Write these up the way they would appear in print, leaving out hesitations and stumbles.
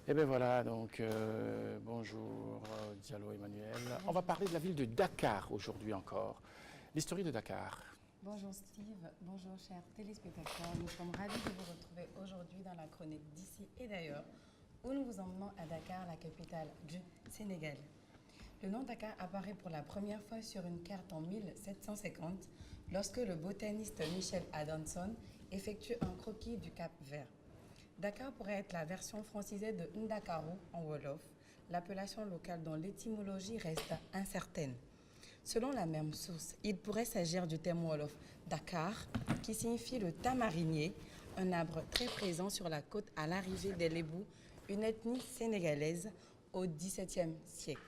Et bien voilà, donc bonjour Diallo Emmanuel. On va parler de la ville de Dakar aujourd'hui encore. L'histoire de Dakar. Bonjour Steve, bonjour chers téléspectateurs. Nous sommes ravis de vous retrouver aujourd'hui dans la chronique d'ici et d'ailleurs, où nous vous emmenons à Dakar, la capitale du Sénégal. Le nom Dakar apparaît pour la première fois sur une carte en 1750, lorsque le botaniste Michel Adanson effectue un croquis du Cap Vert. Dakar pourrait être la version francisée de Ndakaaru en Wolof, l'appellation locale dont l'étymologie reste incertaine. Selon la même source, il pourrait s'agir du terme Wolof Dakar, qui signifie le tamarinier, un arbre très présent sur la côte à l'arrivée des Lébous, une ethnie sénégalaise au XVIIe siècle.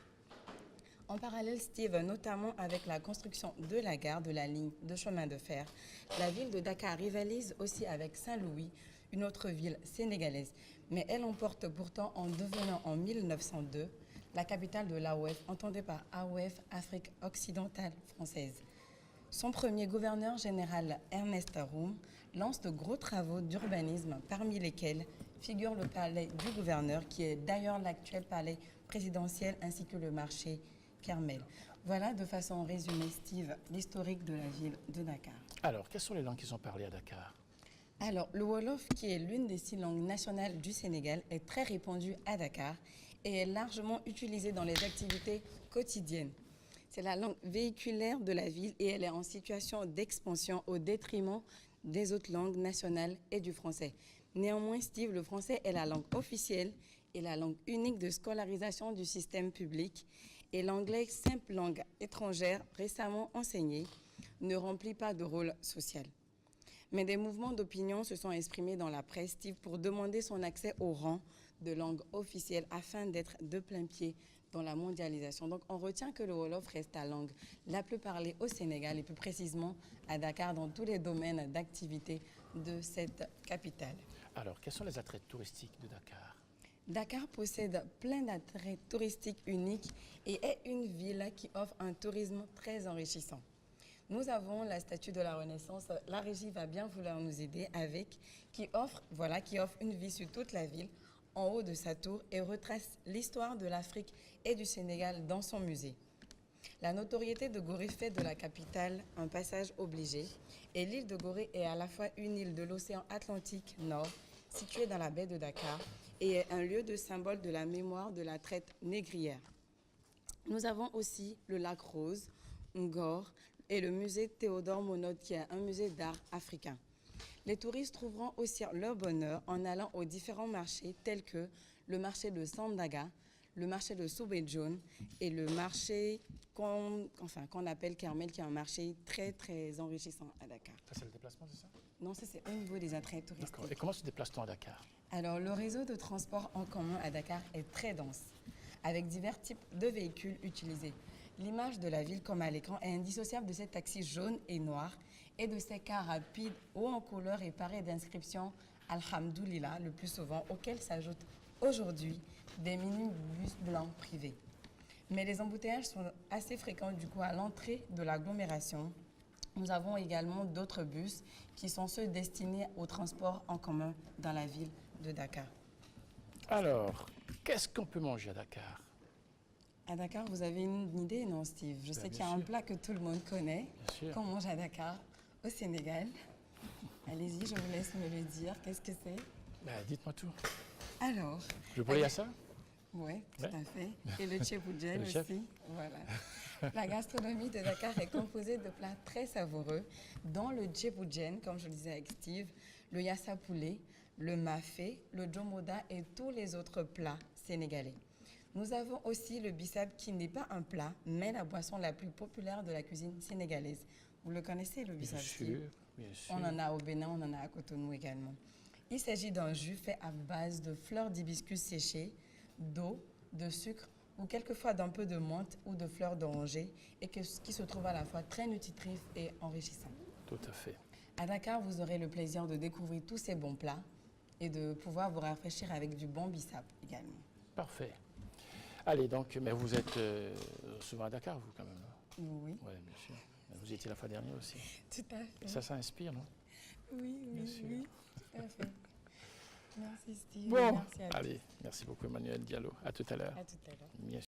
En parallèle, Steve, notamment avec la construction de la gare de la ligne de chemin de fer, la ville de Dakar rivalise aussi avec Saint-Louis, une autre ville sénégalaise. Mais elle emporte pourtant en devenant en 1902 la capitale de l'AOF, entendue par AOF Afrique occidentale française. Son premier gouverneur général, Ernest Roume, lance de gros travaux d'urbanisme, parmi lesquels figure le palais du gouverneur, qui est d'ailleurs l'actuel palais présidentiel, ainsi que le marché Kermel. Voilà de façon résumée, Steve, l'historique de la ville de Dakar. Alors, quelles sont les langues qui sont parlées à Dakar? Alors, le Wolof, qui est l'une des 6 langues nationales du Sénégal, est très répandu à Dakar et est largement utilisée dans les activités quotidiennes. C'est la langue véhiculaire de la ville et elle est en situation d'expansion au détriment des autres langues nationales et du français. Néanmoins, Steve, le français est la langue officielle et la langue unique de scolarisation du système public. Et l'anglais, simple langue étrangère récemment enseignée, ne remplit pas de rôle social. Mais des mouvements d'opinion se sont exprimés dans la presse, Steve, pour demander son accès au rang de langue officielle afin d'être de plein pied dans la mondialisation. Donc on retient que le Wolof reste la langue la plus parlée au Sénégal et plus précisément à Dakar, dans tous les domaines d'activité de cette capitale. Alors, quels sont les attraits touristiques de Dakar? Dakar possède plein d'attraits touristiques uniques et est une ville qui offre un tourisme très enrichissant. Nous avons la statue de la Renaissance, la régie va bien vouloir nous aider avec, qui offre une vue sur toute la ville en haut de sa tour et retrace l'histoire de l'Afrique et du Sénégal dans son musée. La notoriété de Gorée fait de la capitale un passage obligé et l'île de Gorée est à la fois une île de l'océan Atlantique Nord située dans la baie de Dakar et est un lieu de symbole de la mémoire de la traite négrière. Nous avons aussi le lac Rose, Ngor et le musée Théodore Monod qui est un musée d'art africain. Les touristes trouveront aussi leur bonheur en allant aux différents marchés tels que le marché de Sandaga, le marché de Soumbédioune et le marché qu'on appelle Kermel, qui est un marché très très enrichissant à Dakar. Ça, c'est le déplacement, c'est ça? Non, ça c'est au niveau des attraits touristiques. D'accord. Et comment se déplace-t-on à Dakar? Alors, le réseau de transport en commun à Dakar est très dense, avec divers types de véhicules utilisés. L'image de la ville comme à l'écran est indissociable de ces taxis jaunes et noirs et de ces cars rapides hauts en couleur et parés d'inscriptions Alhamdoulilah le plus souvent, auxquels s'ajoutent aujourd'hui des minibus blancs privés. Mais les embouteillages sont assez fréquents du coup à l'entrée de l'agglomération. Nous avons également d'autres bus qui sont ceux destinés au transport en commun dans la ville de Dakar. Alors, qu'est-ce qu'on peut manger à Dakar? À Dakar, vous avez une idée, non, Steve? Je sais qu'il y a un plat que tout le monde connaît, qu'on mange à Dakar, au Sénégal. Allez-y, je vous laisse me le dire. Qu'est-ce que c'est? Dites-moi tout. Alors... Je peux y à ça? Oui, tout à fait. Et le tchèboudjen chef. aussi. Voilà. La gastronomie de Dakar est composée de plats très savoureux, dont le tchèboudjen, comme je le disais avec Steve, le yassa poulet, le mafé, le djomoda et tous les autres plats sénégalais. Nous avons aussi le bissap qui n'est pas un plat, mais la boisson la plus populaire de la cuisine sénégalaise. Vous le connaissez, le bissap? Bien sûr. On en a au Bénin, on en a à Cotonou également. Il s'agit d'un jus fait à base de fleurs d'hibiscus séchées, d'eau, de sucre ou quelquefois d'un peu de menthe ou de fleurs d'oranger et qui se trouve à la fois très nutritif et enrichissant. Tout à fait. À Dakar, vous aurez le plaisir de découvrir tous ces bons plats et de pouvoir vous rafraîchir avec du bon bissap également. Parfait. Allez, donc, mais vous êtes souvent à Dakar, vous, quand même? Oui. Oui, bien sûr. Vous y étiez la fois dernière aussi. Tout à fait. Ça inspire, non? Oui, Bien sûr. oui, tout à fait. Merci Steve. Bon, Merci à tous. allez, merci beaucoup Emmanuel Diallo. À tout à l'heure. À tout à l'heure. Bien sûr.